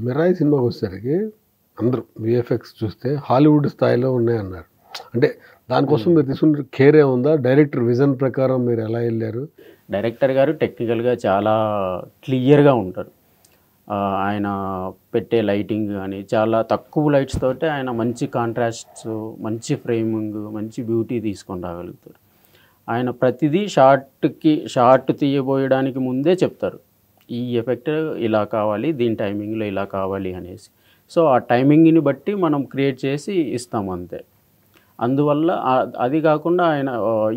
మిరాయి సినిమాకి వచ్చేసరికి అందరూ విఎఫ్ఎక్స్ చూస్తే హాలీవుడ్ స్థాయిలో ఉన్నాయన్నారు. అంటే దానికోసం మీరు తీసుకున్న కేర్ ఏముందా? డైరెక్టర్ విజన్ ప్రకారం మీరు ఎలా వెళ్ళారు? డైరెక్టర్ గారు టెక్నికల్గా చాలా క్లియర్గా ఉంటారు. ఆయన పెట్టే లైటింగ్ కానీ చాలా తక్కువ లైట్స్ తోటే ఆయన మంచి కాంట్రాస్ట్స్, మంచి ఫ్రేమింగ్, మంచి బ్యూటీ తీసుకొని రాగలుగుతారు. ఆయన ప్రతిదీ షార్ట్ తీయబోయడానికి ముందే చెప్తారు, ఈ ఎఫెక్ట్ ఇలా కావాలి, దీని టైమింగ్లో ఇలా కావాలి అనేసి. సో ఆ టైమింగ్ని బట్టి మనం క్రియేట్ చేసి ఇస్తాం అంతే. అందువల్ల అది కాకుండా ఆయన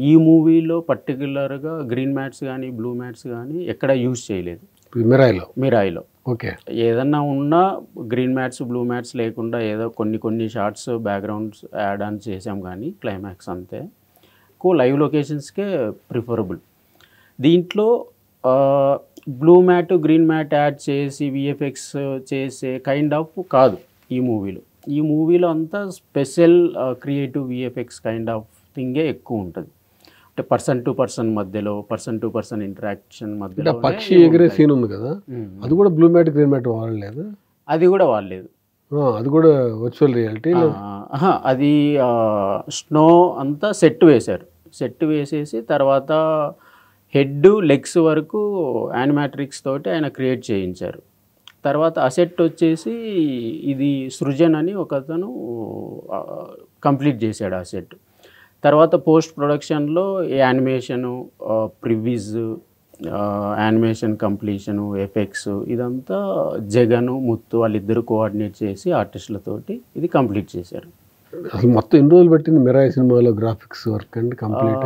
ఈ మూవీలో పర్టికులర్గా గ్రీన్ మ్యాట్స్ కానీ బ్లూ మ్యాట్స్ కానీ ఎక్కడ యూజ్ చేయలేదు. మిరాయిలో ఓకే, ఏదన్నా ఉన్నా గ్రీన్ మ్యాట్స్ బ్లూ మ్యాట్స్ లేకుండా ఏదో కొన్ని షార్ట్స్ బ్యాక్గ్రౌండ్స్ యాడ్ ఆన్ చేసాం, కానీ క్లైమాక్స్ అంతే. లైవ్ లొకేషన్స్కే ప్రిఫరబుల్. దీంట్లో blue matte green matte add చేసి విఎఫ్ఎక్స్ చేసే కైండ్ ఆఫ్ కాదు ఈ మూవీలో అంతా special creative VFX kind of థింగే ఎక్కువ ఉంటుంది. అంటే పర్సన్ టు పర్సన్ ఇంటరాక్షన్ మధ్యలో పక్షి ఎగిరే సీన్ ఉంది కదా, అది కూడా బ్లూ మ్యాట్ గ్రీన్ మ్యాట్ వాడలేదు. అది కూడా వర్చువల్ రియాలిటీ. అది స్నో అంతా సెట్ వేసేసి తర్వాత హెడ్ లెగ్స్ వరకు యానిమాట్రిక్స్ తోటి ఆయన క్రియేట్ చేయించారు. తర్వాత అసెట్ వచ్చేసి ఇది సృజన్ అని ఒకతను కంప్లీట్ చేశాడు ఆ సెట్. తర్వాత పోస్ట్ ప్రొడక్షన్లో animation, previews, animation completion, effects ఇదంతా జగను ముత్తు వాళ్ళిద్దరు కోఆర్డినేట్ చేసి ఆర్టిస్టులతోటి ఇది కంప్లీట్ చేశారు. అసలు మొత్తం ఎన్ని రోజులు పట్టింది మిరాయి సినిమాలో గ్రాఫిక్స్ వర్క్ అండ్ కంప్లీట్?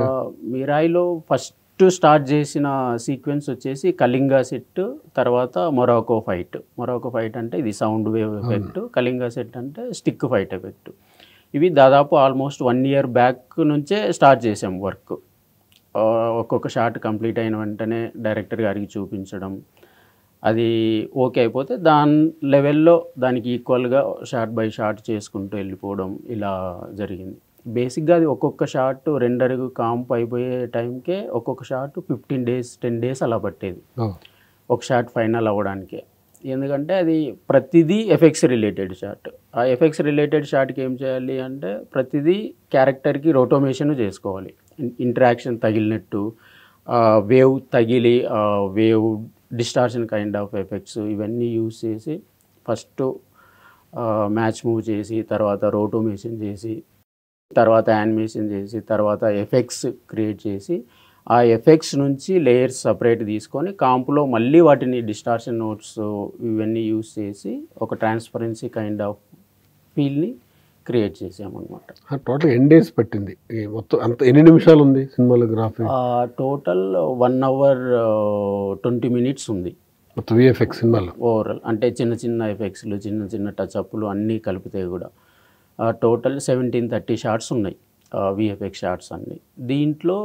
మిరాయిలో ఫస్ట్ స్టార్ట్ చేసిన సీక్వెన్స్ వచ్చేసి కళింగా సెట్, తర్వాత మొరాకో ఫైట్ అంటే ఇది sound wave effect, Kalinga set అంటే స్టిక్ ఫైట్ ఎఫెక్ట్. ఇవి దాదాపు ఆల్మోస్ట్ 1 year బ్యాక్ నుంచే స్టార్ట్ చేసాం వర్క్. ఒక్కొక్క షాట్ కంప్లీట్ అయిన వెంటనే డైరెక్టర్ గారికి చూపించడం, అది ఓకే అయిపోతే దాని లెవెల్లో దానికి ఈక్వల్గా షార్ట్ బై షార్ట్ చేసుకుంటూ వెళ్ళిపోవడం ఇలా జరిగింది. బేసిక్గా అది ఒక్కొక్క షాట్ రెండర్ కాంప్ అయిపోయే టైంకే ఒక్కొక్క షాట్ 15 days 10 days అలా పట్టేది ఒక షాట్ ఫైనల్ అవ్వడానికే. ఎందుకంటే అది ప్రతిదీ ఎఫెక్ట్స్ రిలేటెడ్ షాట్. ఆ ఎఫెక్ట్స్ రిలేటెడ్ షాట్కి ఏం చేయాలి అంటే ప్రతిదీ క్యారెక్టర్కి రోటోమేషన్ చేసుకోవాలి, ఇంటరాక్షన్ తగిలినట్టు, వేవ్ తగిలి wave distortion kind of effects ఇవన్నీ యూజ్ చేసి ఫస్ట్ మ్యాచ్ మూవ్ చేసి, తర్వాత రోటోమేషన్ చేసి, తర్వాత యానిమేషన్ చేసి, తర్వాత ఎఫెక్ట్స్ క్రియేట్ చేసి, ఆ ఎఫెక్ట్స్ నుంచి లేయర్స్ సపరేట్ తీసుకొని కాంపులో మళ్ళీ వాటిని డిస్టార్షన్ నోట్స్ ఇవన్నీ యూజ్ చేసి ఒక ట్రాన్స్పరెన్సీ కైండ్ ఆఫ్ ఫీల్ని క్రియేట్ చేసామన్నమాట. టోటల్ ఎన్ని డేస్ పట్టింది మొత్తం? అంత ఎన్ని నిమిషాలు ఉంది సినిమాలో గ్రాఫిక్? టోటల్ 1 hour 20 minutes ఉంది మొత్తం విఎఫ్ఎక్స్ సినిమాలో ఓవరాల్. అంటే చిన్న ఎఫెక్ట్స్లు, చిన్న టచ్అప్లు అన్నీ కలిపితే కూడా టోటల్ 1730 షార్ట్స్ ఉన్నాయి విఎఫ్ఎక్స్ షార్ట్స్ అన్నీ. దీంట్లో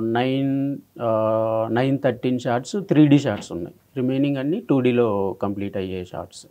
913 షార్ట్స్ 3D షార్ట్స్ ఉన్నాయి, రిమైనింగ్ అన్నీ 2Dలో కంప్లీట్ అయ్యే షార్ట్స్.